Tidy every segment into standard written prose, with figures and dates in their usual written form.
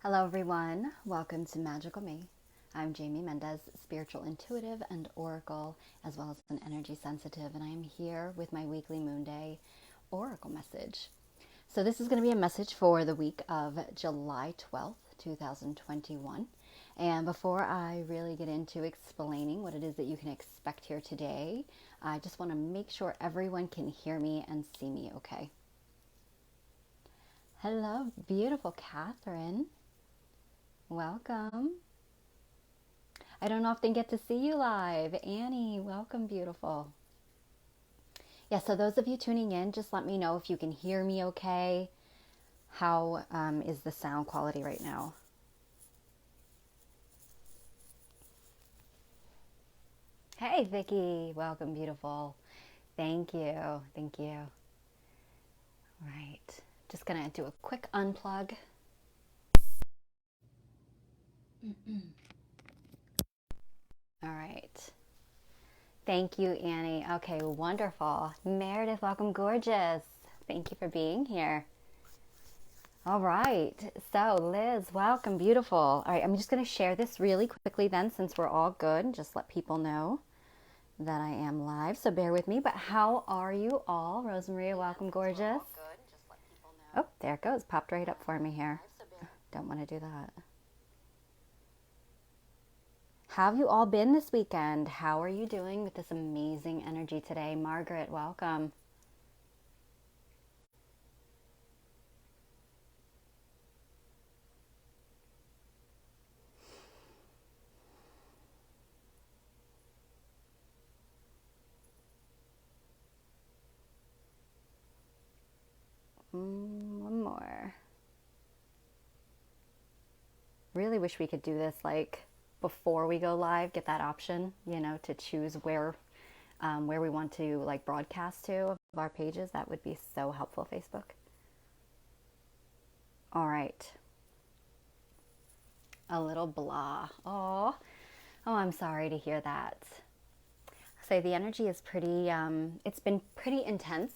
Hello, everyone. Welcome to Magical Me. I'm Jamie Mendez, spiritual intuitive and oracle, as well as an energy sensitive, and I am here with my weekly Moon Day oracle message. So, this is going to be a message for the week of July 12th, 2021. And before I really get into explaining what it is that you can expect here today, I just want to make sure everyone can hear me and see me okay. Hello, beautiful Catherine. Welcome. I don't often get to see you live. Annie, welcome, beautiful. Yeah, so those of you tuning in, just let me know if you can hear me okay. How is the sound quality right now? Hey, Vicky, welcome, beautiful. Thank you, thank you. Right, just gonna do a quick unplug. All right. Thank you, Annie. Okay, wonderful. Meredith, welcome, gorgeous. Thank you for being here. All right. So, Liz, welcome. Beautiful. All right. I'm just going to share this really quickly then, since we're all good. Just let people know that I am live. So, bear with me. But how are you all? Rosemaria, welcome, gorgeous. Oh, there it goes. Popped right up for me here. Don't want to do that. How have you all been this weekend? How are you doing with this amazing energy today? Margaret, welcome. One more. Really wish we could do this like before we go live, get that option, to choose where we want to like broadcast to of our pages. That would be so helpful, Facebook. All right. A little blah. Oh, I'm sorry to hear that. So the energy is pretty, it's been pretty intense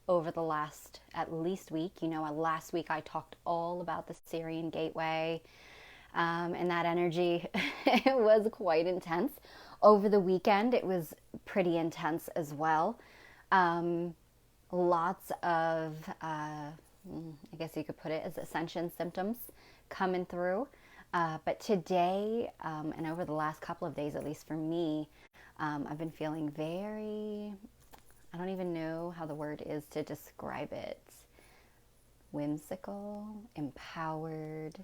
over the last at least week. Last week I talked all about the Syrian Gateway, and that energy it was quite intense. Over the weekend, it was pretty intense as well. Lots of, I guess you could put it as ascension symptoms coming through. But today, and over the last couple of days, at least for me, I've been feeling very, I don't even know how the word is to describe it. Whimsical, empowered,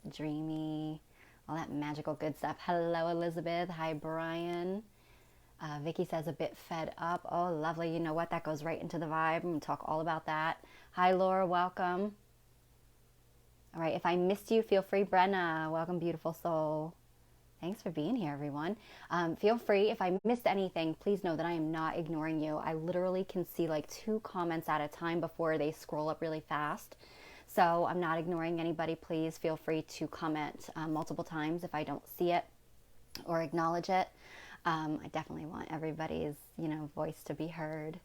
dreamy, all that magical good stuff. Hello, Elizabeth. Hi, Brian. Vicky says a bit fed up. Oh, lovely. You know what? That goes right into the vibe. I'm going to talk all about that. Hi, Laura. Welcome. All right. If I missed you, feel free. Brenna, welcome, beautiful soul. Thanks for being here, everyone. Feel free. If I missed anything, please know that I am not ignoring you. I literally can see like 2 comments at a time before they scroll up really fast. So I'm not ignoring anybody. Please feel free to comment multiple times if I don't see it or acknowledge it. I definitely want everybody's, voice to be heard.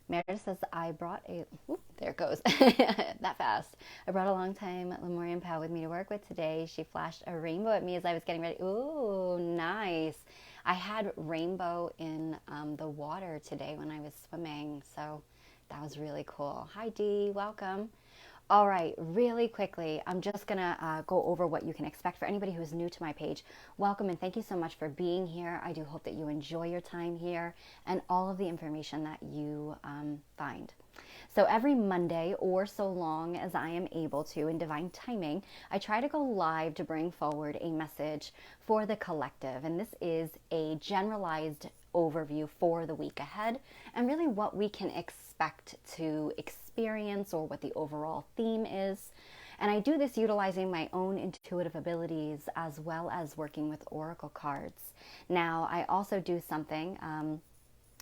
Meredith says, I brought a, whoop, there it goes, that fast. I brought a long time Lemurian pal with me to work with today. She flashed a rainbow at me as I was getting ready. Ooh, nice. I had rainbow in the water today when I was swimming, so that was really cool. Hi, Dee, welcome. All right, really quickly, I'm just going to go over what you can expect. For anybody who is new to my page, welcome and thank you so much for being here. I do hope that you enjoy your time here and all of the information that you find. So every Monday, or so long as I am able to in divine timing, I try to go live to bring forward a message for the collective. And this is a generalized overview for the week ahead and really what we can expect to experience or what the overall theme is. And I do this utilizing my own intuitive abilities as well as working with oracle cards. Now, I also do something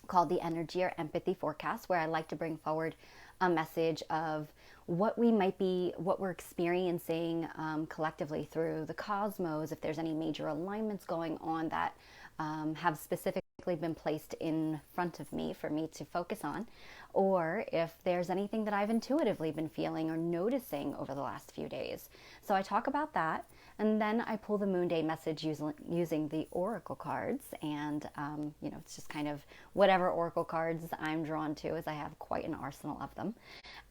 called the Energy or Empathy Forecast, where I like to bring forward a message of what we might be, what we're experiencing collectively through the cosmos, if there's any major alignments going on that have specifically been placed in front of me for me to focus on, or if there's anything that I've intuitively been feeling or noticing over the last few days. So I talk about that, and then I pull the Moon Day message using the Oracle cards. And, it's just kind of whatever Oracle cards I'm drawn to, as I have quite an arsenal of them.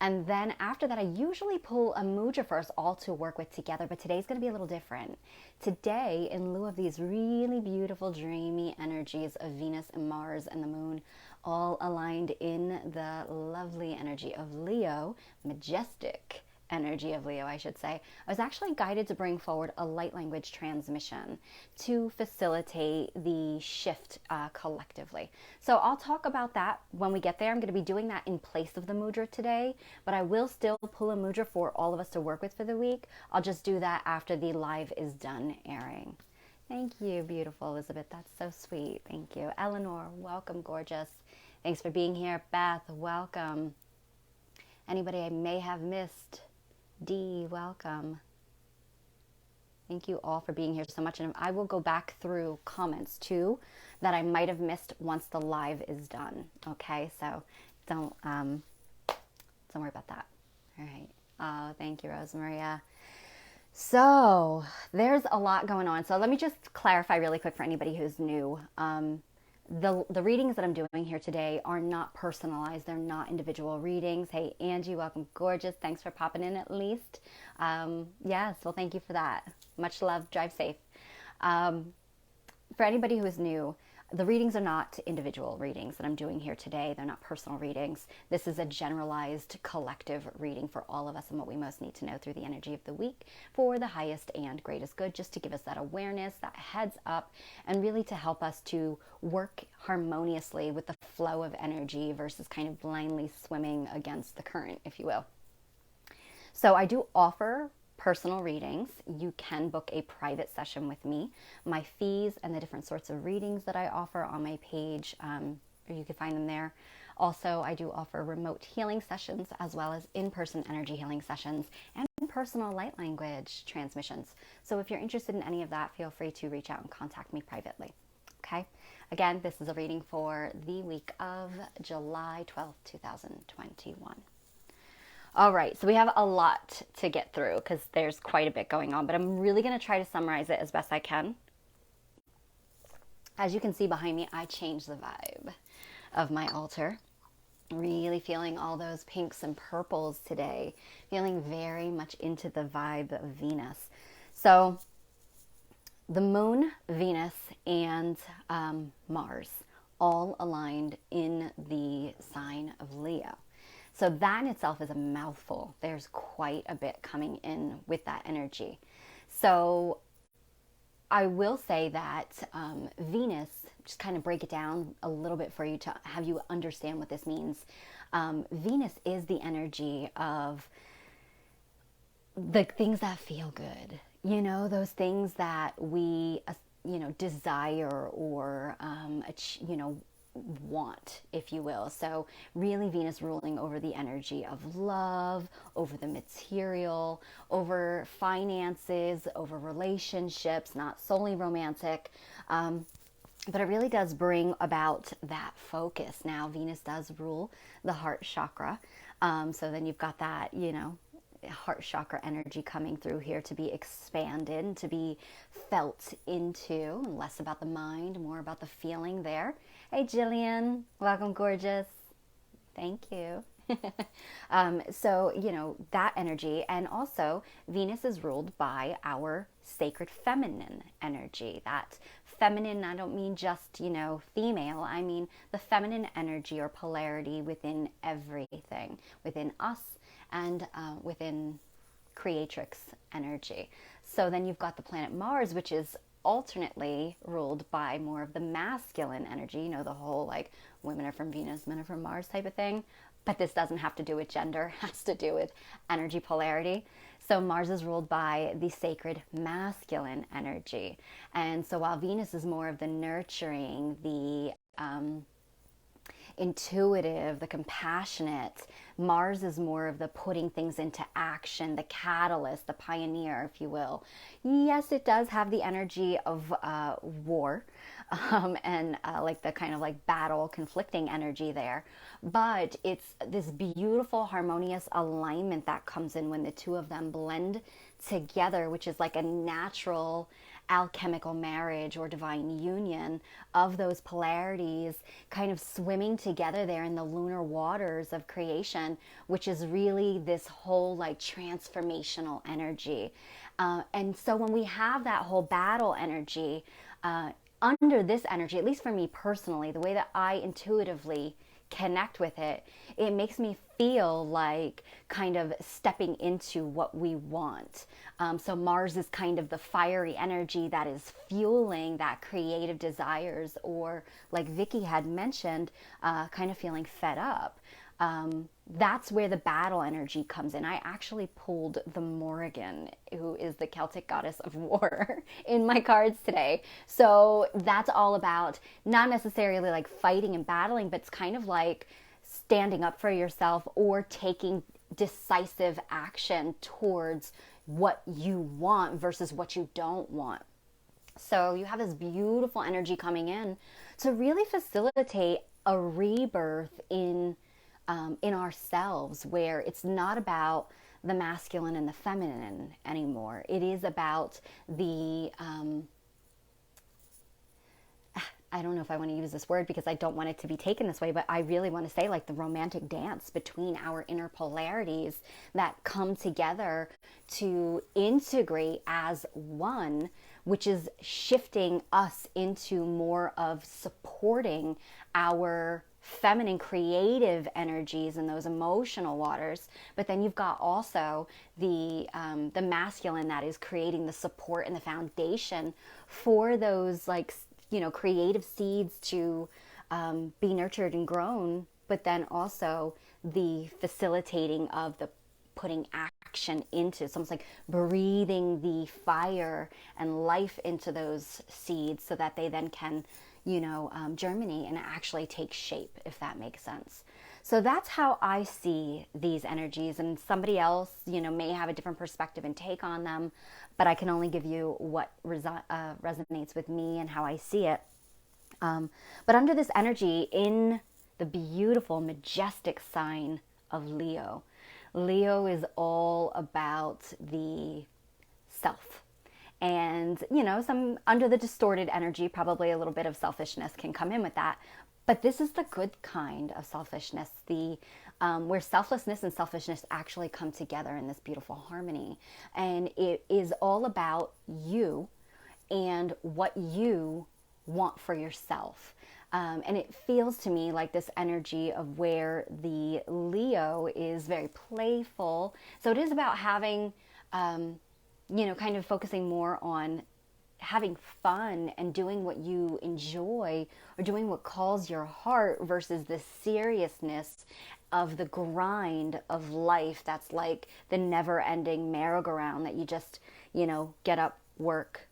And then after that, I usually pull a mudra for us all to work with together, but today's going to be a little different. Today, in lieu of these really beautiful, dreamy energies of Venus and Mars and the Moon, all aligned in the lovely energy of Leo, majestic energy of Leo, I should say, I was actually guided to bring forward a light language transmission to facilitate the shift collectively. So I'll talk about that when we get there. I'm going to be doing that in place of the mudra today, but I will still pull a mudra for all of us to work with for the week. I'll just do that after the live is done airing. Thank you, beautiful Elizabeth. That's so sweet. Thank you. Eleanor, welcome, gorgeous. Thanks for being here. Beth, welcome. Anybody I may have missed? Dee, welcome. Thank you all for being here so much. And I will go back through comments too that I might have missed once the live is done. Okay, so don't worry about that. All right. Oh, thank you, Rosemaria. So there's a lot going on. So let me just clarify really quick for anybody who's new. The readings that I'm doing here today are not personalized. They're not individual readings. Hey, Angie, welcome. Gorgeous. Thanks for popping in at least. Yes, well, thank you for that. Much love. Drive safe. For anybody who is new, the readings are not individual readings that I'm doing here today. They're not personal readings. This is a generalized collective reading for all of us and what we most need to know through the energy of the week for the highest and greatest good, just to give us that awareness, that heads up, and really to help us to work harmoniously with the flow of energy versus kind of blindly swimming against the current, if you will. So I do offer personal readings. You can book a private session with me. My fees and the different sorts of readings that I offer on my page, you can find them there. Also, I do offer remote healing sessions as well as in-person energy healing sessions and personal light language transmissions. So if you're interested in any of that, feel free to reach out and contact me privately. Okay? Again, this is a reading for the week of July 12th, 2021. All right, so we have a lot to get through because there's quite a bit going on, but I'm really going to try to summarize it as best I can. As you can see behind me, I changed the vibe of my altar. Really feeling all those pinks and purples today, feeling very much into the vibe of Venus. So the Moon, Venus, and Mars all aligned in the sign of Leo. So that in itself is a mouthful. There's quite a bit coming in with that energy. So I will say that Venus, just kind of break it down a little bit for you to have you understand what this means. Venus is the energy of the things that feel good. You know, those things that we, desire or, want, if you will. So really Venus ruling over the energy of love, over the material, over finances, over relationships, not solely romantic. But it really does bring about that focus. Now, Venus does rule the heart chakra. So then you've got that, heart chakra energy coming through here to be expanded, to be felt into, less about the mind, more about the feeling there. Hey, Jillian, welcome, gorgeous. Thank you. So, that energy. And also, Venus is ruled by our sacred feminine energy. That feminine, I don't mean just, female. I mean the feminine energy or polarity within everything, within us and within creatrix energy. So then you've got the planet Mars, which is alternately ruled by more of the masculine energy, the whole like women are from Venus, men are from Mars type of thing. But this doesn't have to do with gender, it has to do with energy polarity. So Mars is ruled by the sacred masculine energy. And so while Venus is more of the nurturing, the intuitive, the compassionate, Mars is more of the putting things into action, the catalyst, the pioneer, if you will. Yes, it does have the energy of war, and like the kind of like battle, conflicting energy there. But it's this beautiful, harmonious alignment that comes in when the two of them blend together, which is like a natural alchemical marriage or divine union of those polarities kind of swimming together there in the lunar waters of creation, which is really this whole like transformational energy. And so when we have that whole battle energy, under this energy, at least for me personally, the way that I intuitively connect with it, it makes me feel like kind of stepping into what we want. So Mars is kind of the fiery energy that is fueling that creative desires, or like Vicky had mentioned, kind of feeling fed up. That's where the battle energy comes in. I actually pulled the Morrigan, who is the Celtic goddess of war, in my cards today. So that's all about not necessarily like fighting and battling, but it's kind of like standing up for yourself or taking decisive action towards what you want versus what you don't want. So you have this beautiful energy coming in to really facilitate a rebirth in ourselves, where it's not about the masculine and the feminine anymore. It is about the I don't know if I want to use this word because I don't want it to be taken this way, but I really want to say like the romantic dance between our inner polarities that come together to integrate as one, which is shifting us into more of supporting our feminine creative energies and those emotional waters. But then you've got also the masculine that is creating the support and the foundation for those like, you know, creative seeds to be nurtured and grown, but then also the facilitating of the putting action into. It's almost like breathing the fire and life into those seeds so that they then can, you know, germinate and actually take shape, if that makes sense. So that's how I see these energies, and somebody else, you know, may have a different perspective and take on them, but I can only give you what resonates with me and how I see it. But under this energy, in the beautiful, majestic sign of Leo, Leo is all about the self. And, you know, some under the distorted energy, probably a little bit of selfishness can come in with that. But this is the good kind of selfishness, the where selflessness and selfishness actually come together in this beautiful harmony. And it is all about you and what you want for yourself. And it feels to me like this energy of where the Leo is very playful. So it is about having, you know, kind of focusing more on having fun and doing what you enjoy or doing what calls your heart versus the seriousness of the grind of life that's like the never ending merry-go-round that you just, you know, get up, work,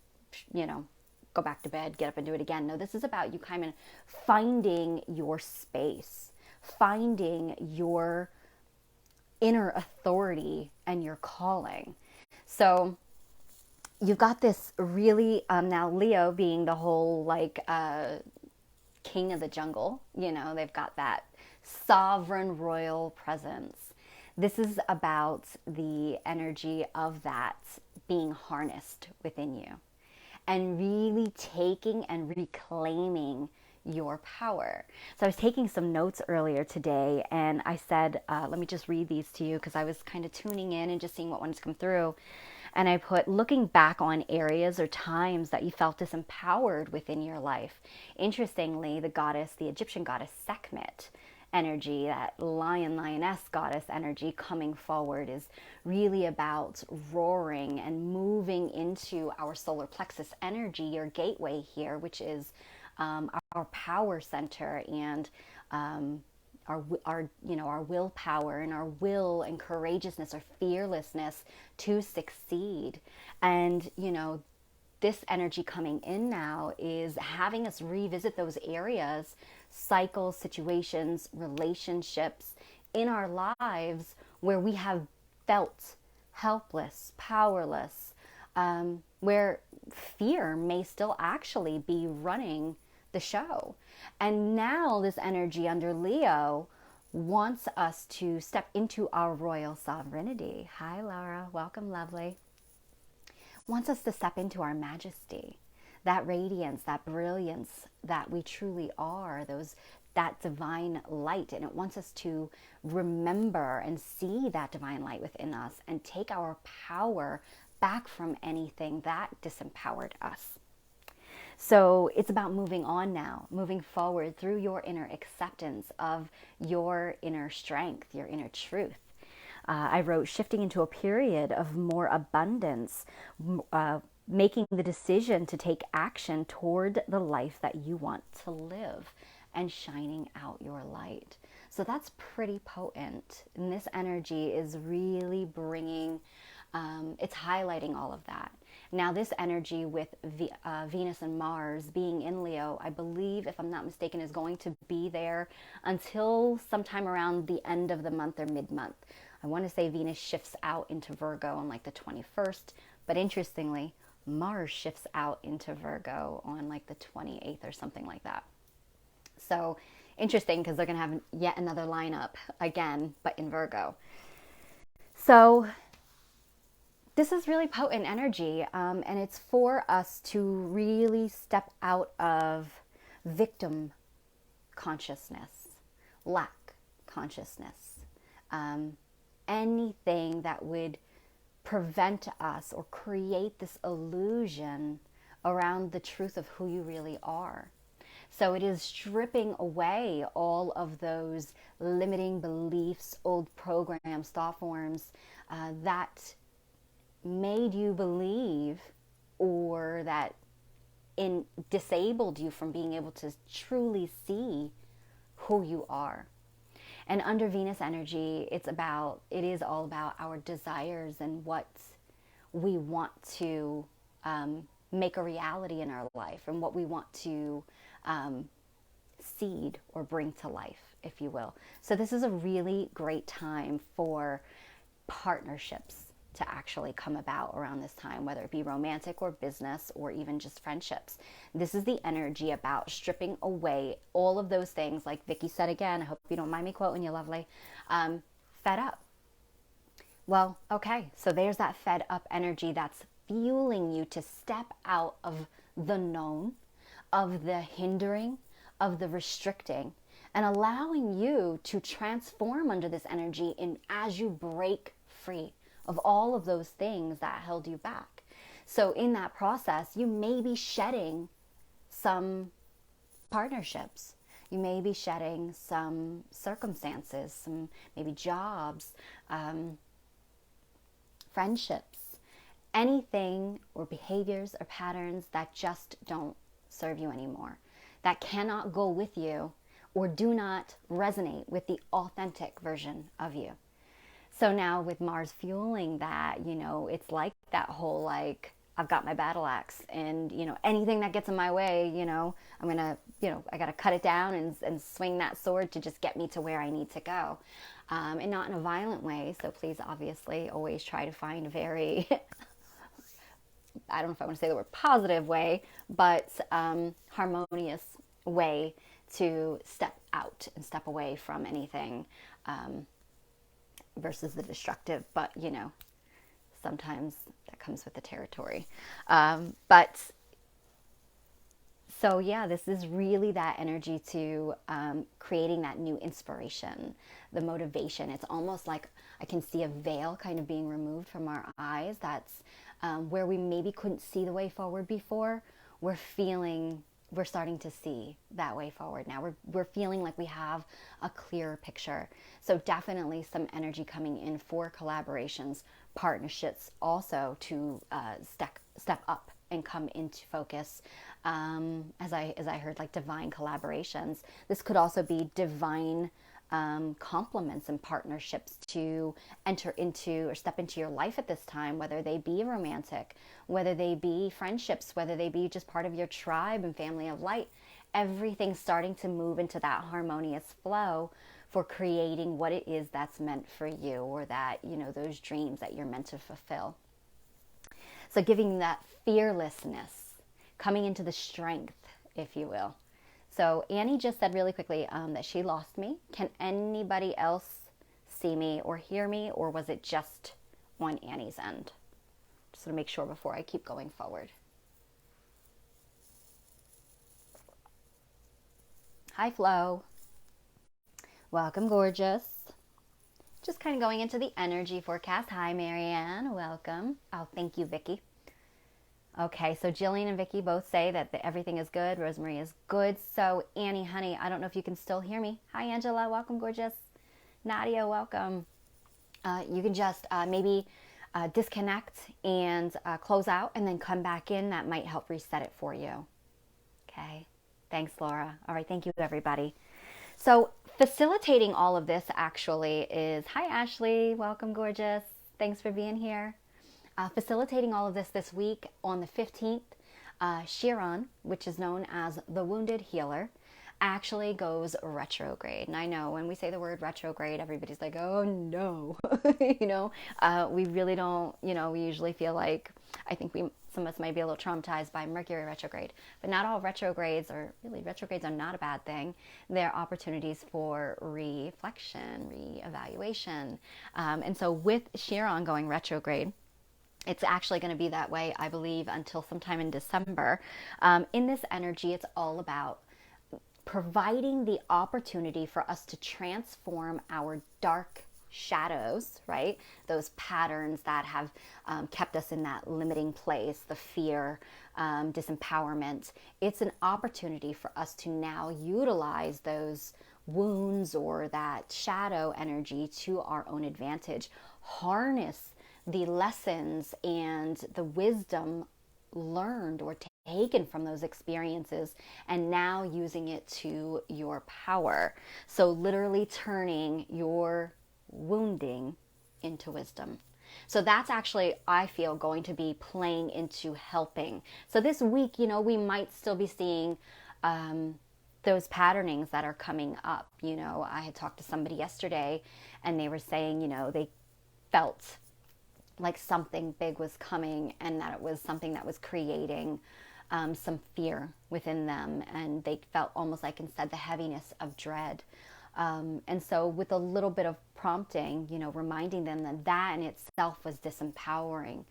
you know, go back to bed, get up and do it again. No, this is about you kind of finding your space, finding your inner authority and your calling. So you've got this really, now Leo being the whole like king of the jungle, you know, they've got that sovereign royal presence. This is about the energy of that being harnessed within you and really taking and reclaiming your power. So I was taking some notes earlier today and I said, let me just read these to you because I was kind of tuning in and just seeing what ones come through. And I put, looking back on areas or times that you felt disempowered within your life. Interestingly, the goddess, the Egyptian goddess Sekhmet energy, that lion, lioness goddess energy coming forward is really about roaring and moving into our solar plexus energy, your gateway here, which is our power center and our you know, our willpower and our will and courageousness or fearlessness to succeed. And you know, this energy coming in now is having us revisit those areas, cycles, situations, relationships in our lives where we have felt helpless, powerless, where fear may still actually be running the show. And now this energy under Leo wants us to step into our royal sovereignty. Hi, Laura. Welcome, lovely. Wants us to step into our majesty, that radiance, that brilliance that we truly are, that divine light. And it wants us to remember and see that divine light within us and take our power back from anything that disempowered us. So it's about moving on now, moving forward through your inner acceptance of your inner strength, your inner truth. I wrote shifting into a period of more abundance, making the decision to take action toward the life that you want to live and shining out your light. So that's pretty potent. And this energy is really bringing, it's highlighting all of that. Now this energy with Venus and Mars being in Leo, I believe, if I'm not mistaken, is going to be there until sometime around the end of the month or mid-month. I want to say Venus shifts out into Virgo on like the 21st, but interestingly, Mars shifts out into Virgo on like the 28th or something like that. So interesting, because they're going to have yet another lineup again, but in Virgo. So this is really potent energy, and it's for us to really step out of victim consciousness, lack consciousness, anything that would prevent us or create this illusion around the truth of who you really are. So it is stripping away all of those limiting beliefs, old programs, thought forms that made you believe, or that disabled you from being able to truly see who you are. And under Venus energy, it is all about our desires and what we want to make a reality in our life, and what we want to seed or bring to life, if you will. So this is a really great time for partnerships to actually come about around this time, whether it be romantic or business or even just friendships. This is the energy about stripping away all of those things, like Vicky said again, I hope you don't mind me quoting you, lovely, fed up. Well, okay, so there's that fed up energy that's fueling you to step out of the known, of the hindering, of the restricting, and allowing you to transform under this energy as you break free of all of those things that held you back. So in that process, you may be shedding some partnerships. You may be shedding some circumstances, some maybe jobs, friendships, anything or behaviors or patterns that just don't serve you anymore, that cannot go with you or do not resonate with the authentic version of you. So now with Mars fueling that, it's like that whole, like, I've got my battle axe, and, anything that gets in my way, I'm going to, I got to cut it down and swing that sword to just get me to where I need to go. And not in a violent way. So please, obviously, always try to find a very, I don't know if I want to say the word positive way, but harmonious way to step out and step away from anything, versus the destructive, but sometimes that comes with the territory. But so yeah, this is really that energy to creating that new inspiration, the motivation. It's almost like I can see a veil kind of being removed from our eyes. That's where we maybe couldn't see the way forward before. We're starting to see that way forward now. We're feeling like we have a clearer picture. So definitely some energy coming in for collaborations, partnerships, also to step up and come into focus. As I heard, like divine collaborations. This could also be divine compliments and partnerships to enter into or step into your life at this time, whether they be romantic, whether they be friendships, whether they be just part of your tribe and family of light. Everything's starting to move into that harmonious flow for creating what it is that's meant for you, or that, those dreams that you're meant to fulfill. So giving that fearlessness, coming into the strength, if you will, So Annie just said really quickly that she lost me. Can anybody else see me or hear me, or was it just on Annie's end? Just want to make sure before I keep going forward. Hi, Flo. Welcome, gorgeous. Just kind of going into the energy forecast. Hi, Marianne. Welcome. Oh, thank you, Vicky. Okay, so Jillian and Vicky both say that everything is good. Rosemary is good. So Annie, honey, I don't know if you can still hear me. Hi, Angela. Welcome, gorgeous. Nadia, welcome. You can just maybe disconnect and close out and then come back in. That might help reset it for you. Okay. Thanks, Laura. All right. Thank you, everybody. So facilitating all of this actually is, hi, Ashley. Welcome, gorgeous. Thanks for being here. Facilitating all of this week on the 15th, Chiron, which is known as the Wounded Healer, actually goes retrograde. And I know when we say the word retrograde, everybody's like, oh no, we really don't, we usually feel like, I think some of us might be a little traumatized by Mercury retrograde, but not all retrogrades are not a bad thing. They're opportunities for reflection, reevaluation. And so with Chiron going retrograde, it's actually going to be that way, I believe, until sometime in December. In this energy, it's all about providing the opportunity for us to transform our dark shadows, right? Those patterns that have kept us in that limiting place, the fear, disempowerment. It's an opportunity for us to now utilize those wounds or that shadow energy to our own advantage. Harness the lessons and the wisdom learned or taken from those experiences and now using it to your power. So literally turning your wounding into wisdom. So that's actually, I feel, going to be playing into helping. So this week, we might still be seeing those patternings that are coming up. I had talked to somebody yesterday and they were saying, they felt like something big was coming and that it was something that was creating some fear within them, and they felt almost like, instead, the heaviness of dread. And so with a little bit of prompting, reminding them that that in itself was disempowering,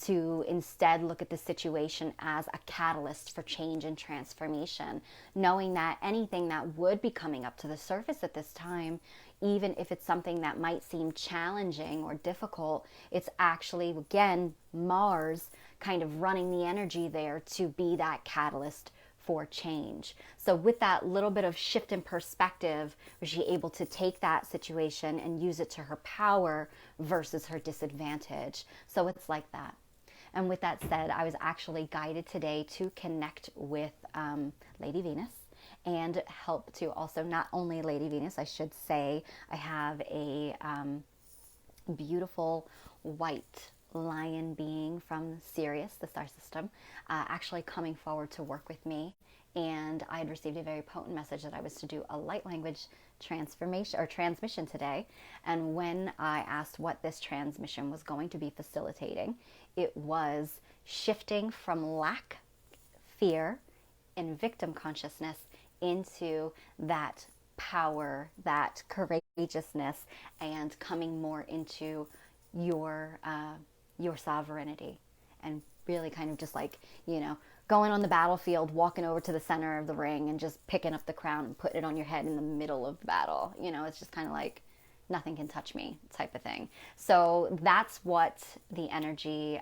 to instead look at the situation as a catalyst for change and transformation, knowing that anything that would be coming up to the surface at this time, even if it's something that might seem challenging or difficult, it's actually, again, Mars kind of running the energy there to be that catalyst for change. So with that little bit of shift in perspective, was she able to take that situation and use it to her power versus her disadvantage? So it's like that. And with that said, I was actually guided today to connect with Lady Venus and help to also, not only Lady Venus, I should say, I have a beautiful white lion being from Sirius, the star system, actually coming forward to work with me. And I had received a very potent message that I was to do a light language transmission today. And when I asked what this transmission was going to be facilitating, it was shifting from lack, fear, and victim consciousness into that power, that courageousness, and coming more into your sovereignty, and really kind of just like, going on the battlefield, walking over to the center of the ring and just picking up the crown and putting it on your head in the middle of the battle. It's just kind of like, nothing can touch me type of thing. So that's what the energy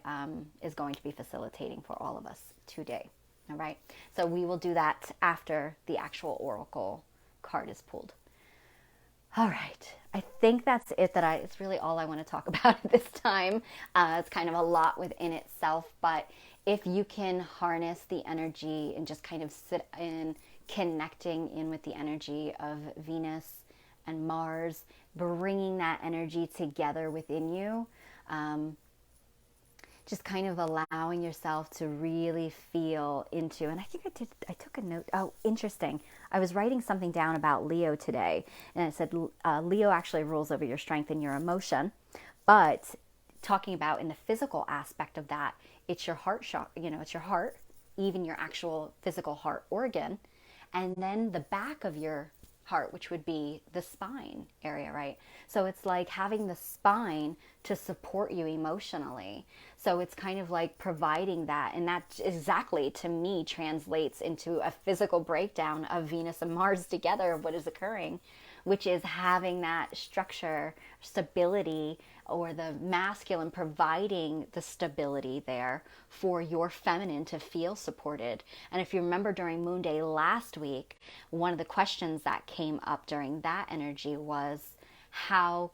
is going to be facilitating for all of us today. All right. So we will do that after the actual oracle card is pulled. All right. I think that's it. It's really all I want to talk about at this time. It's kind of a lot within itself, but if you can harness the energy and just kind of sit in connecting in with the energy of Venus and Mars, bringing that energy together within you, just kind of allowing yourself to really feel into, and I think I took a note. Oh, interesting. I was writing something down about Leo today, and it said Leo actually rules over your strength and your emotion, but talking about in the physical aspect of that, it's your heart, it's your heart, even your actual physical heart organ. and then the back of your heart, which would be the spine area, right? So it's like having the spine to support you emotionally. So it's kind of like providing that. And that exactly to me translates into a physical breakdown of Venus and Mars together of what is occurring, which is having that structure, stability, or the masculine providing the stability there for your feminine to feel supported. And if you remember during Moon Day last week, one of the questions that came up during that energy was, how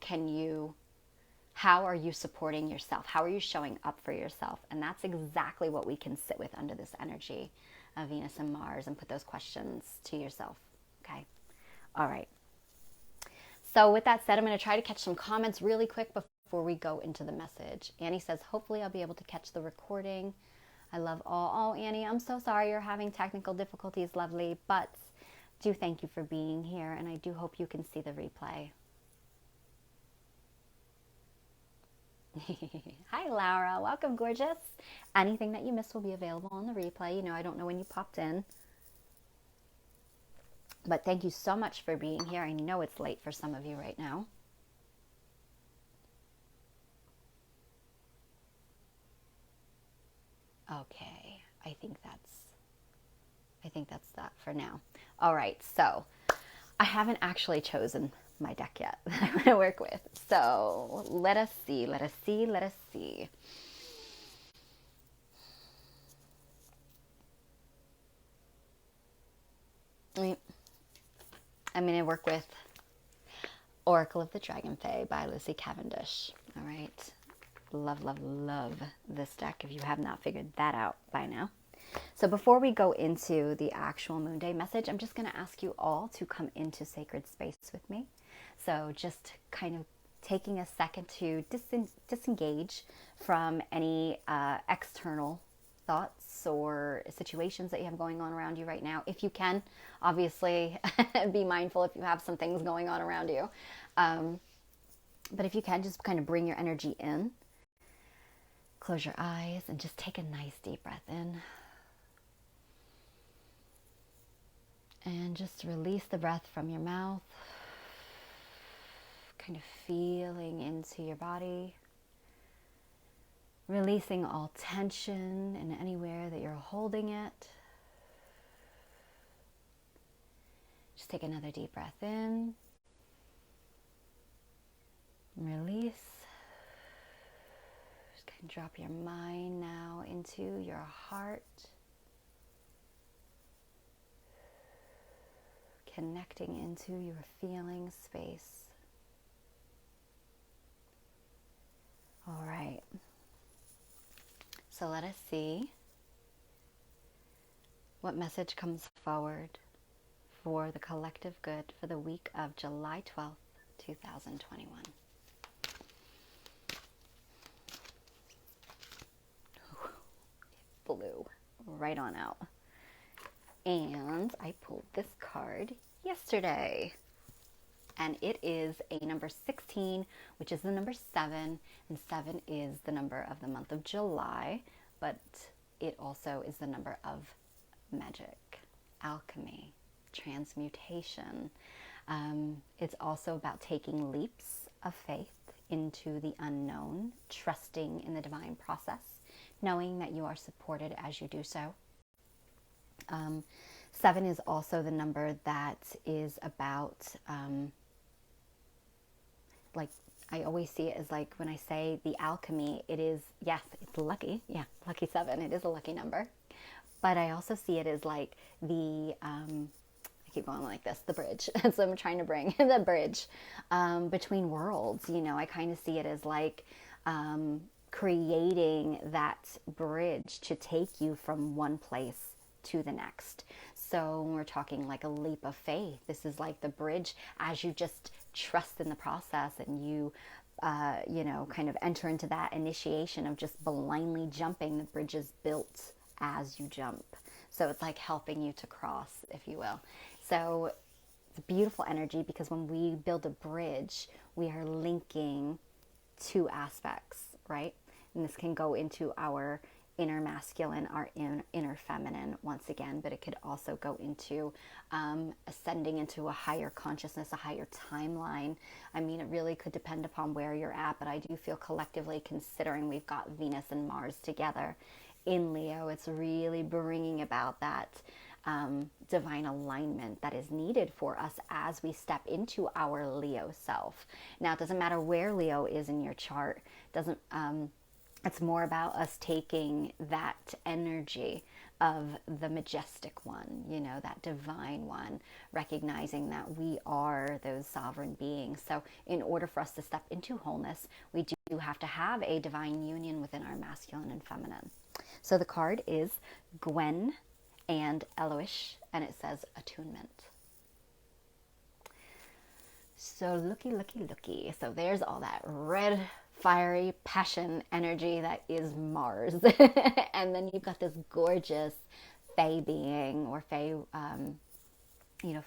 are you supporting yourself? How are you showing up for yourself? And that's exactly what we can sit with under this energy of Venus and Mars and put those questions to yourself. Okay. All right. So with that said, I'm going to try to catch some comments really quick before we go into the message. Annie says, hopefully I'll be able to catch the recording. I love all. Oh, Annie, I'm so sorry you're having technical difficulties, lovely, but do thank you for being here, and I do hope you can see the replay. Hi, Laura. Welcome, gorgeous. Anything that you missed will be available on the replay. You know, I don't know when you popped in. But thank you so much for being here. I know it's late for some of you right now. Okay, I think that's that for now. All right, so I haven't actually chosen my deck yet that I'm going to work with. So let us see. I'm going to work with Oracle of the Dragon Fae by Lucy Cavendish. All right. Love this deck if you have not figured that out by now. So before we go into the actual Moon Day message, I'm just going to ask you all to come into sacred space with me. So just kind of taking a second to disengage from any external thoughts or situations that you have going on around you right now. If you can, obviously, be mindful if you have some things going on around you. But if you can, just kind of bring your energy in. Close your eyes and just take a nice deep breath in. And just release the breath from your mouth. Kind of feeling into your body. Releasing all tension and anywhere that you're holding it. Just take another deep breath in. Release. Just kind of drop your mind now into your heart. Connecting into your feeling space. All right. So let us see what message comes forward for the collective good for the week of July 12th, 2021. Blew right on out. And I pulled this card yesterday. And it is a number 16, which is the number 7. And 7 is the number of the month of July. But it also is the number of magic, alchemy, transmutation. It's also about taking leaps of faith into the unknown, trusting in the divine process, knowing that you are supported as you do so. 7 is also the number that is about, like, I always see it as like when I say the alchemy, it is, yes, it's lucky. Yeah, lucky 7. It is a lucky number. But I also see it as like the, I keep going like this, the bridge. So I'm trying to bring the bridge between worlds. You know, I kind of see it as like creating that bridge to take you from one place to the next. So when we're talking like a leap of faith, this is like the bridge as you just trust in the process and you, kind of enter into that initiation of just blindly jumping. The bridge is built as you jump. So it's like helping you to cross, if you will. So it's a beautiful energy because when we build a bridge, we are linking two aspects, right? And this can go into our inner masculine, our inner feminine once again, but it could also go into ascending into a higher consciousness, a higher timeline. I mean, it really could depend upon where you're at, but I do feel collectively, considering we've got Venus and Mars together in Leo, it's really bringing about that divine alignment that is needed for us as we step into our Leo self. Now, it doesn't matter where Leo is in your chart. Doesn't It's more about us taking that energy of the majestic one, you know, that divine one, recognizing that we are those sovereign beings. So in order for us to step into wholeness, we do have to have a divine union within our masculine and feminine. So the card is Gwen and Eloish, and it says attunement. So looky. So there's all that red, fiery passion energy that is Mars. And then you've got this gorgeous Fae being, or Fae,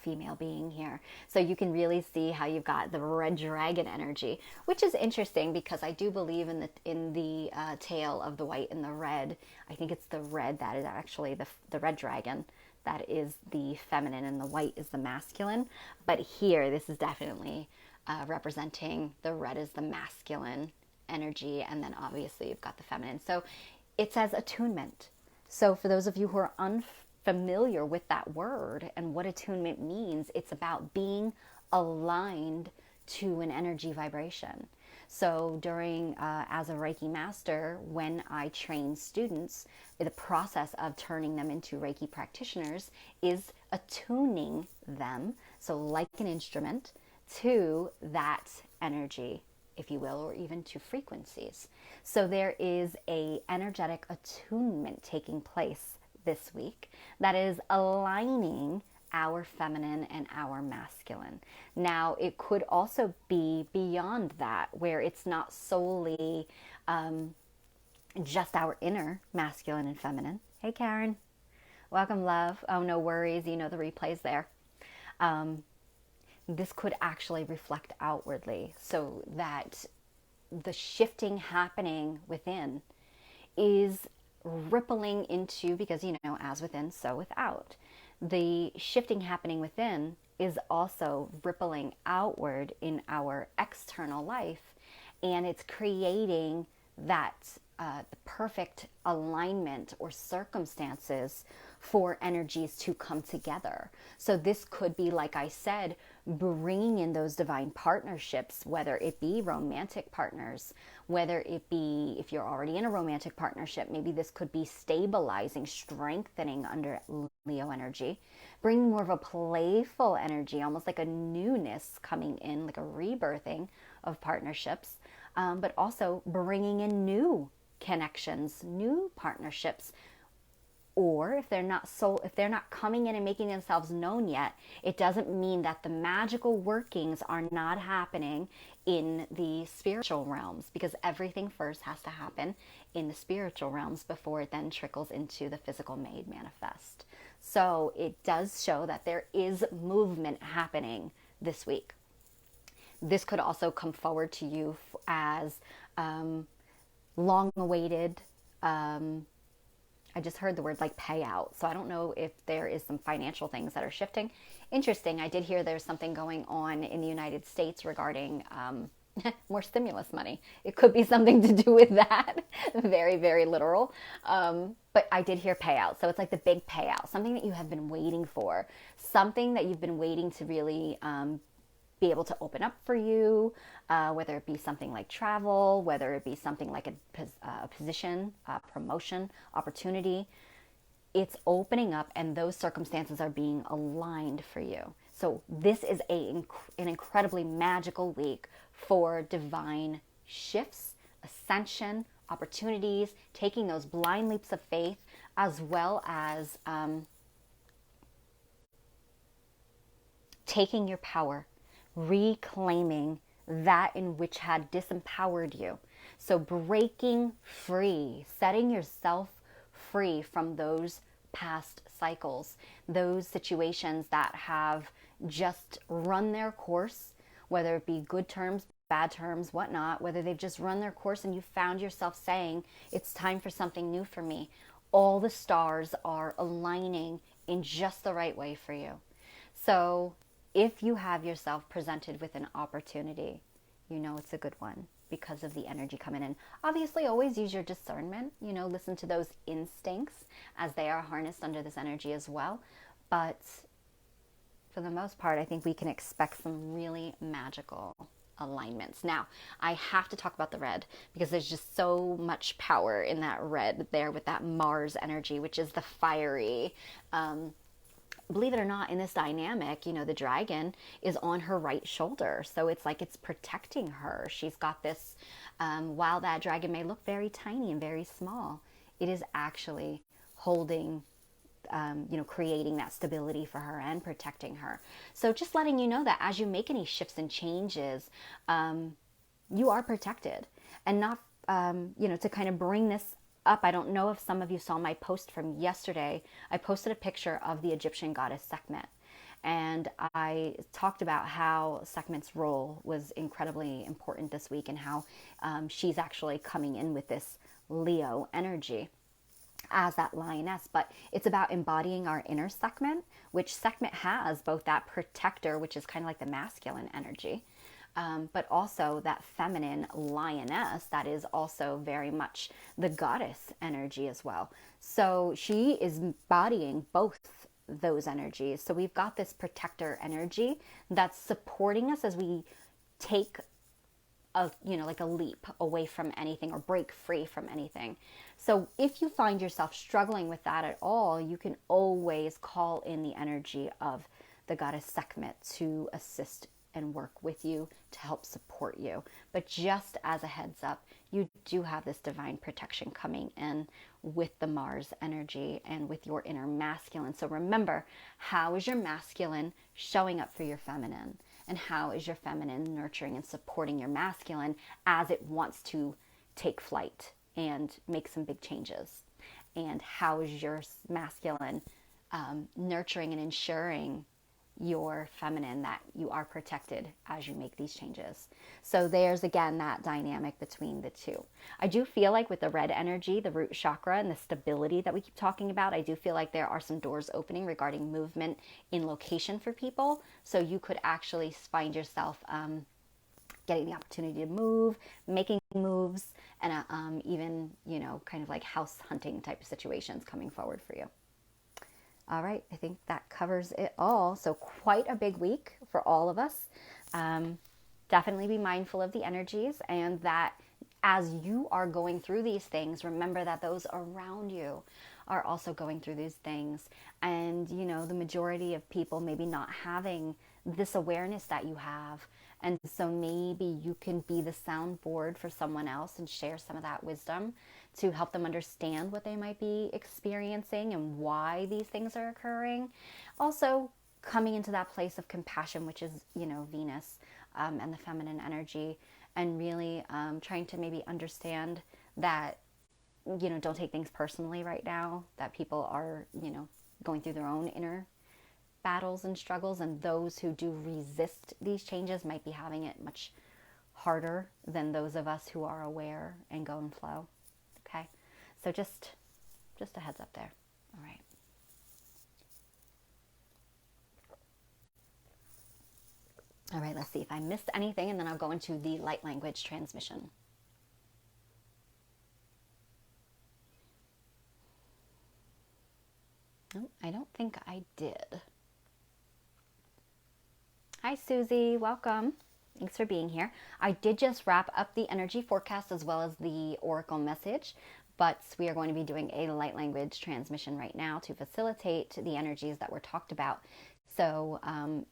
female being here. So you can really see how you've got the red dragon energy, which is interesting because I do believe in the tale of the white and the red. I think it's the red that is actually the red dragon. That is the feminine and the white is the masculine. But here, this is definitely representing the red is the masculine energy. And then obviously you've got the feminine. So it says attunement. So for those of you who are unfamiliar with that word and what attunement means, it's about being aligned to an energy vibration. So during, as a Reiki master, when I train students, the process of turning them into Reiki practitioners is attuning them, so like an instrument, to that energy, if you will, or even to frequencies. So there is a energetic attunement taking place this week that is aligning our feminine and our masculine. Now, it could also be beyond that, where it's not solely just our inner masculine and feminine. Hey, Karen. Welcome, love. Oh, no worries. You know the replay's there. This could actually reflect outwardly, so that the shifting happening within is rippling into, because, as within, so without. The shifting happening within is also rippling outward in our external life, and it's creating that the perfect alignment or circumstances for energies to come together. So this could be, like I said, bringing in those divine partnerships, whether it be romantic partners, whether it be, if you're already in a romantic partnership, maybe this could be stabilizing, strengthening under Leo energy, bringing more of a playful energy, almost like a newness coming in, like a rebirthing of partnerships, but also bringing in new connections, new partnerships. Or if they're not coming in and making themselves known yet, it doesn't mean that the magical workings are not happening in the spiritual realms, because everything first has to happen in the spiritual realms before it then trickles into the physical made manifest. So it does show that there is movement happening this week. This could also come forward to you as long-awaited, I just heard the word like payout. So I don't know if there is some financial things that are shifting. Interesting. I did hear there's something going on in the United States regarding more stimulus money. It could be something to do with that. Very, very literal. But I did hear payout. So it's like the big payout, something that you have been waiting for, something that you've been waiting to really be able to open up for you, whether it be something like travel, whether it be something like a position, promotion, opportunity. It's opening up, and those circumstances are being aligned for you. So this is an incredibly magical week for divine shifts, ascension, opportunities, taking those blind leaps of faith, as well as taking your power, reclaiming that in which had disempowered you. So breaking free, setting yourself free from those past cycles, those situations that have just run their course, whether it be good terms, bad terms, whatnot, whether they've just run their course and you found yourself saying, it's time for something new for me. All the stars are aligning in just the right way for you. So if you have yourself presented with an opportunity, you know it's a good one because of the energy coming in. Obviously, always use your discernment, listen to those instincts as they are harnessed under this energy as well. But for the most part, I think we can expect some really magical alignments. Now, I have to talk about the red because there's just so much power in that red there with that Mars energy, which is the fiery, believe it or not, in this dynamic, the dragon is on her right shoulder. So it's like it's protecting her. She's got this, while that dragon may look very tiny and very small, it is actually holding, creating that stability for her and protecting her. So just letting you know that as you make any shifts and changes, you are protected. And not, to kind of bring this up, I don't know if some of you saw my post from yesterday. I posted a picture of the Egyptian goddess Sekhmet. And I talked about how Sekhmet's role was incredibly important this week and how she's actually coming in with this Leo energy as that lioness. But it's about embodying our inner Sekhmet, which Sekhmet has both that protector, which is kind of like the masculine energy, but also that feminine lioness that is also very much the goddess energy as well. So she is embodying both those energies. So we've got this protector energy that's supporting us as we take like a leap away from anything or break free from anything. So if you find yourself struggling with that at all, you can always call in the energy of the goddess Sekhmet to assist and work with you to help support you. But just as a heads up, you do have this divine protection coming in with the Mars energy and with your inner masculine. So remember, how is your masculine showing up for your feminine? And how is your feminine nurturing and supporting your masculine as it wants to take flight and make some big changes? And how is your masculine nurturing and ensuring your feminine that you are protected as you make these changes? So there's again that dynamic between the two. I do feel like with the red energy, the root chakra and the stability that we keep talking about, I do feel like there are some doors opening regarding movement in location for people. So you could actually find yourself getting the opportunity to move, making moves, and even, kind of like house hunting type of situations coming forward for you. All right, I think that covers it all. So quite a big week for all of us. Definitely be mindful of the energies, and that as you are going through these things, remember that those around you are also going through these things. And, the majority of people maybe not having this awareness that you have. And so maybe you can be the soundboard for someone else and share some of that wisdom to help them understand what they might be experiencing and why these things are occurring. Also, coming into that place of compassion, which is, Venus and the feminine energy, and really trying to maybe understand that, don't take things personally right now, that people are, going through their own inner battles and struggles, and those who do resist these changes might be having it much harder than those of us who are aware and go and flow. Okay, so just a heads up there. All right. All right, let's see if I missed anything, and then I'll go into the light language transmission. Oh, I don't think I did. Hi, Susie. Welcome. Thanks for being here. I did just wrap up the energy forecast as well as the oracle message, but we are going to be doing a light language transmission right now to facilitate the energies that were talked about. So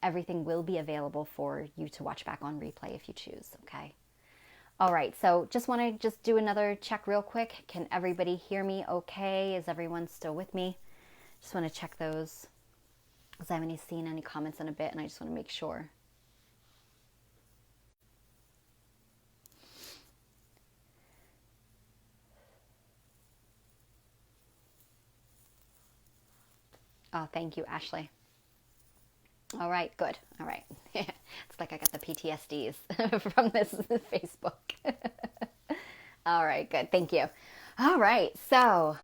everything will be available for you to watch back on replay if you choose, okay? All right, so just want to do another check real quick. Can everybody hear me okay? Is everyone still with me? Just want to check those because I haven't seen any comments in a bit, and I just want to make sure. Oh, thank you, Ashley. All right, good. All right. It's like I got the PTSDs from this Facebook. All right, good. Thank you. All right. So,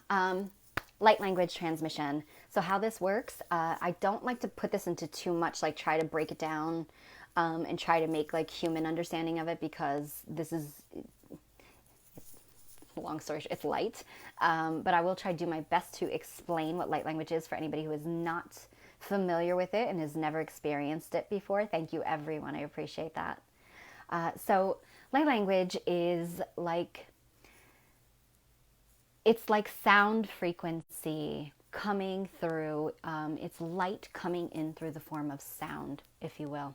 um, light language transmission. So, how this works, I don't like to put this into too much, like try to break it down and try to make like human understanding of it because this is long story short, it's light. But I will try to do my best to explain what light language is for anybody who is not familiar with it and has never experienced it before. Thank you, everyone. I appreciate that. So, light language is like, it's like sound frequency coming through. It's light coming in through the form of sound, if you will.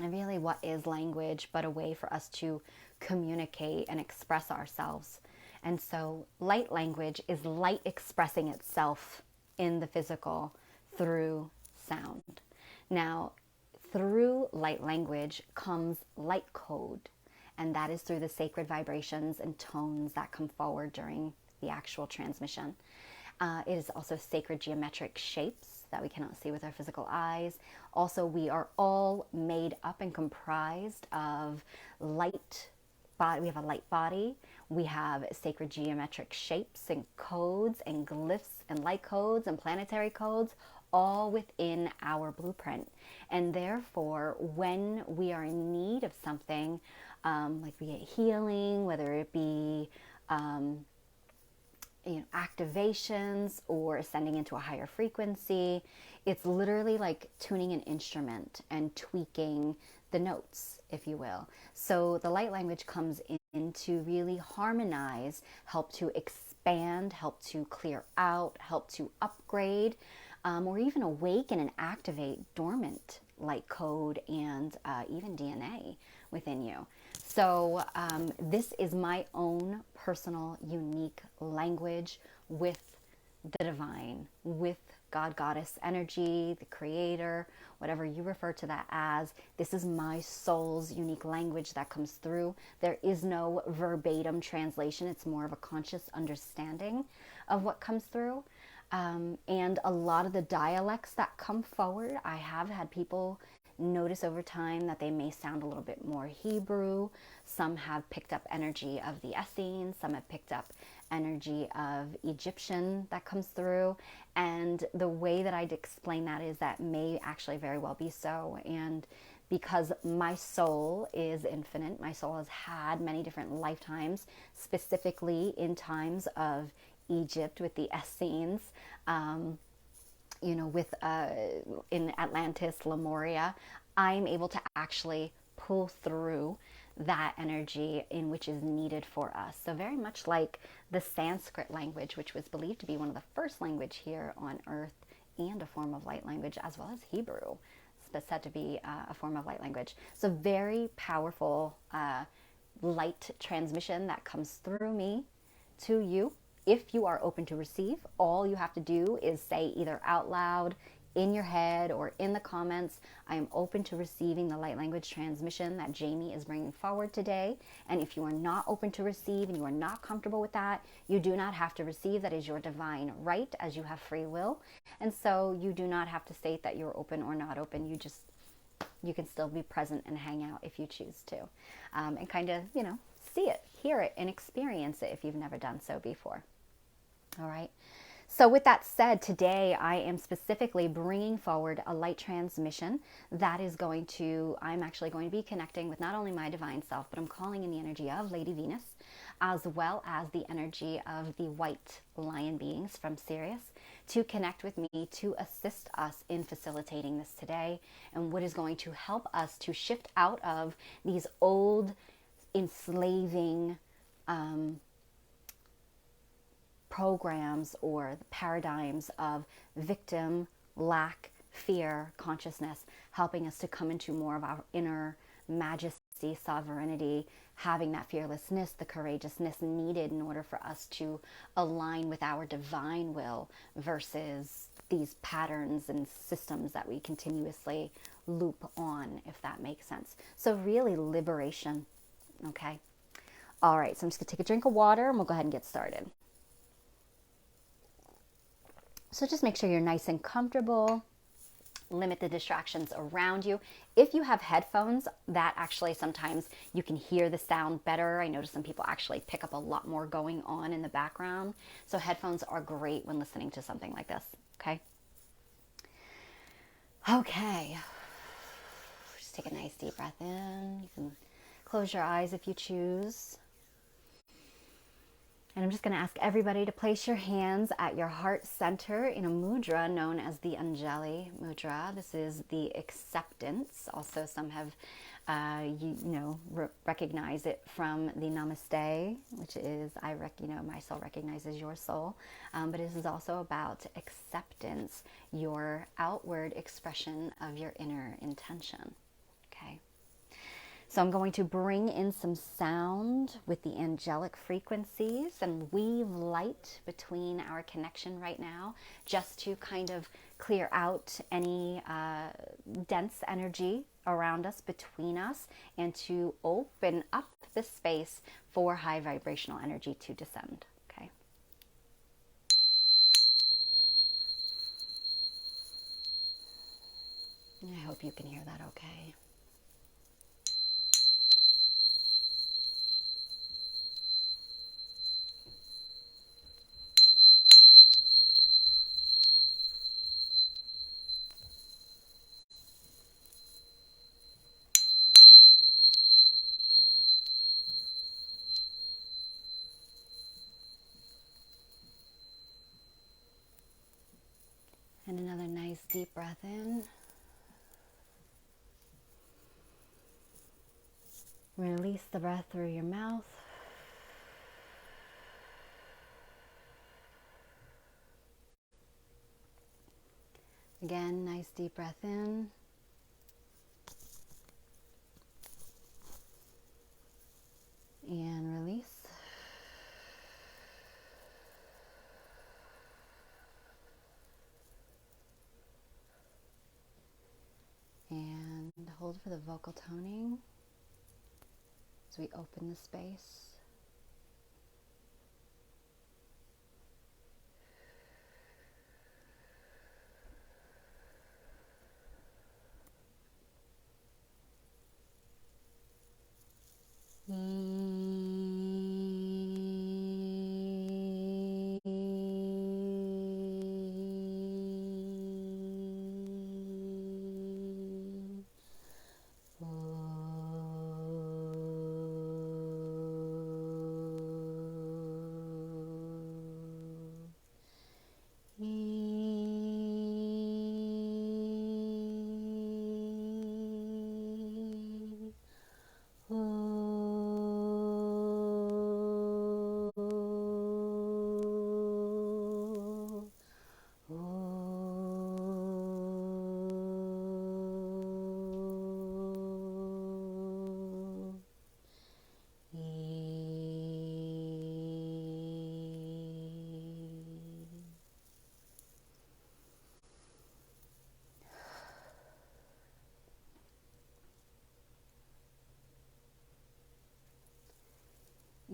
And really, what is language but a way for us to communicate and express ourselves? And so, light language is light expressing itself in the physical through sound. Now, through light language comes light code, and that is through the sacred vibrations and tones that come forward during the actual transmission. It is also sacred geometric shapes that we cannot see with our physical eyes. Also, we are all made up and comprised of light body. We have a light body. We have sacred geometric shapes and codes and glyphs and light codes and planetary codes, all within our blueprint. And therefore, when we are in need of something, like we get healing, whether it be activations or ascending into a higher frequency, it's literally like tuning an instrument and tweaking the notes, if you will. So the light language comes in to really harmonize, help to expand, help to clear out, help to upgrade, or even awaken and activate dormant light code and even DNA within you. So this is my own personal, unique language with the divine, with God, Goddess energy, the creator, whatever you refer to that as. This is my soul's unique language that comes through. There is no verbatim translation. It's more of a conscious understanding of what comes through. And a lot of the dialects that come forward, I have had people notice over time that they may sound a little bit more Hebrew. Some have picked up energy of the Essenes, some have picked up energy of Egyptian that comes through. And the way that I'd explain that is that may actually very well be so. And because my soul is infinite, my soul has had many different lifetimes, specifically in times of Egypt with the Essenes, with in Atlantis, Lemuria, I'm able to actually pull through that energy in which is needed for us. So very much like the Sanskrit language, which was believed to be one of the first language here on earth and a form of light language, as well as Hebrew, it's said to be a form of light language. So very powerful light transmission that comes through me to you. If you are open to receive, all you have to do is say either out loud, in your head, or in the comments, I am open to receiving the light language transmission that Jamie is bringing forward today. And if you are not open to receive and you are not comfortable with that, you do not have to receive. That is your divine right, as you have free will. And so you do not have to state that you're open or not open. You can still be present and hang out if you choose to. And kind of, see it, hear it, and experience it if you've never done so before. All right. So with that said, today I am specifically bringing forward a light transmission that is I'm actually going to be connecting with not only my divine self, but I'm calling in the energy of Lady Venus, as well as the energy of the white lion beings from Sirius to connect with me to assist us in facilitating this today, and what is going to help us to shift out of these old enslaving programs or the paradigms of victim, lack, fear, consciousness, helping us to come into more of our inner majesty, sovereignty, having that fearlessness, the courageousness needed in order for us to align with our divine will versus these patterns and systems that we continuously loop on, if that makes sense. So really liberation, okay? All right, so I'm just gonna take a drink of water and we'll go ahead and get started. So just make sure you're nice and comfortable. limit the distractions around you. If you have headphones, that actually sometimes you can hear the sound better. I notice some people actually pick up a lot more going on in the background. So headphones are great when listening to something like this, okay? Okay. Just take a nice deep breath in. You can close your eyes if you choose. And I'm just going to ask everybody to place your hands at your heart center in a mudra known as the Anjali Mudra. This is the acceptance. Also, some have, recognize it from the Namaste, which is, my soul recognizes your soul. But this is also about acceptance, your outward expression of your inner intention. Okay. So I'm going to bring in some sound with the angelic frequencies and weave light between our connection right now, just to kind of clear out any dense energy around us, between us, and to open up the space for high vibrational energy to descend. Okay. I hope you can hear that okay. And another nice deep breath in. Release the breath through your mouth. Again, nice deep breath in. And release. And hold for the vocal toning as we open the space.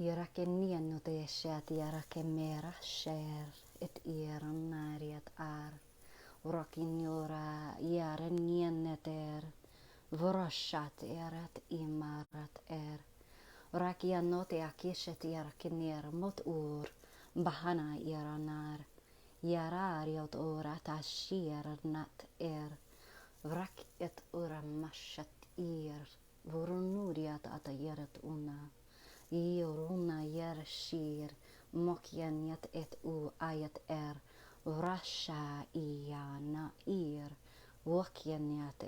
Irakenian te shat yarakemera share et iranariat ar. Urakinyora yarenianeter. Voroshat erat imarat Rakianote akishet yarakenir mot bahana iranar. Yarariot orat ashir nat Vrak et uramashat Vorunuriat atayarat una. Ioruna yershir, mokjaniat et ayat Vrasha iya nair, wokjaniat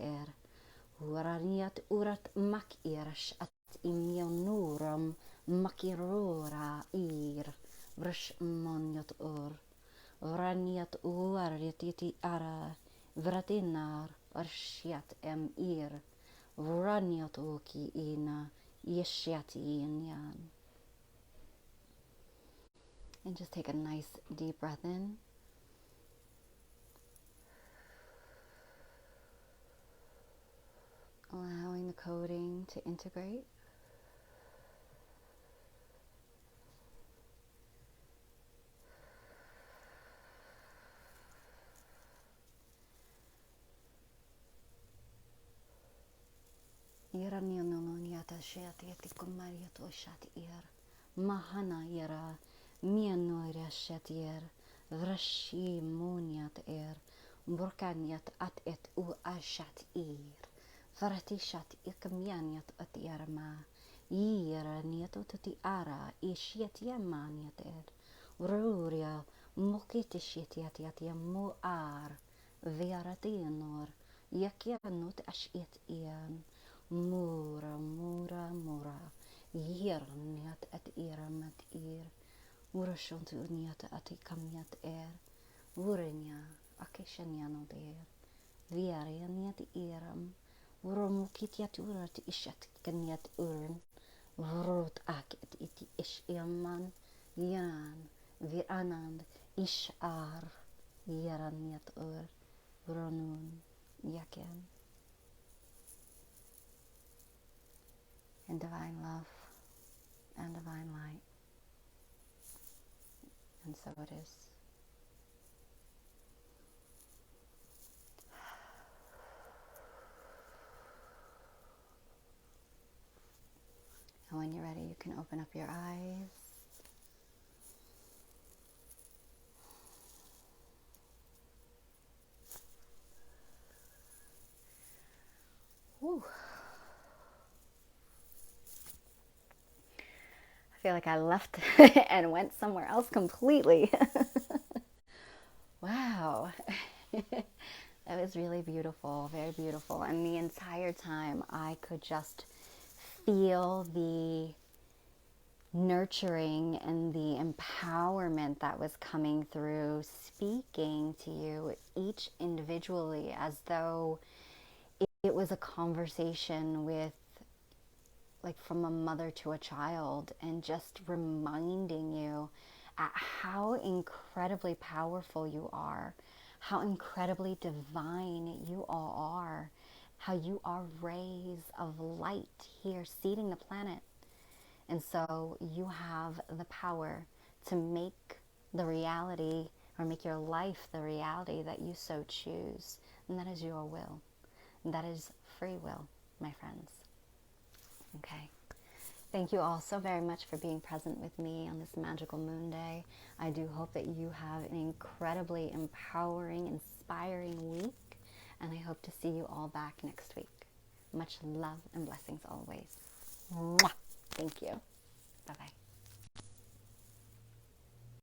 Uraniat urat makirsh at imionuram makirora Vrsh monjat Vraniat uarjatiti ara, vratinar arshiat Vraniat uki ina. Yeshyati yin yan. And just take a nice deep breath in. Allowing the coding to integrate. Yaranianoniata Shatiatikumariato Shatir. Mahana Yara Mianoira Shatir. Vrashi Moniat Burkaniat at et u ashat Faratishat ikamianiat at yarma. Niato tuti ara ishiat yamaniat Ruria mokitishitiat muar. Vearatinor. Yakianut ashiet ian. Mura. Yerniat at iramat Urashuntu atikamiat Urenia akeshaniano Viarianiat iram Uromukitiat urat ishat kaniat urn Vrut aket iti ishiaman Yan Viranand ishar Yaraniat Uronun Yaken. In divine love and divine light. And so it is. And when you're ready, you can open up your eyes. Whew. I feel like I left and went somewhere else completely. Wow. That was really beautiful, very beautiful. And the entire time I could just feel the nurturing and the empowerment that was coming through, speaking to you each individually as though it was a conversation with, like, from a mother to a child, and just reminding you at how incredibly powerful you are, how incredibly divine you all are, how you are rays of light here seeding the planet. And so you have the power to make the reality, or make your life the reality that you so choose. And that is your will. And that is free will, my friends. Okay. Thank you all so very much for being present with me on this magical moon day. I do hope that you have an incredibly empowering, inspiring week. And I hope to see you all back next week. Much love and blessings always. Mwah! Thank you. Bye-bye.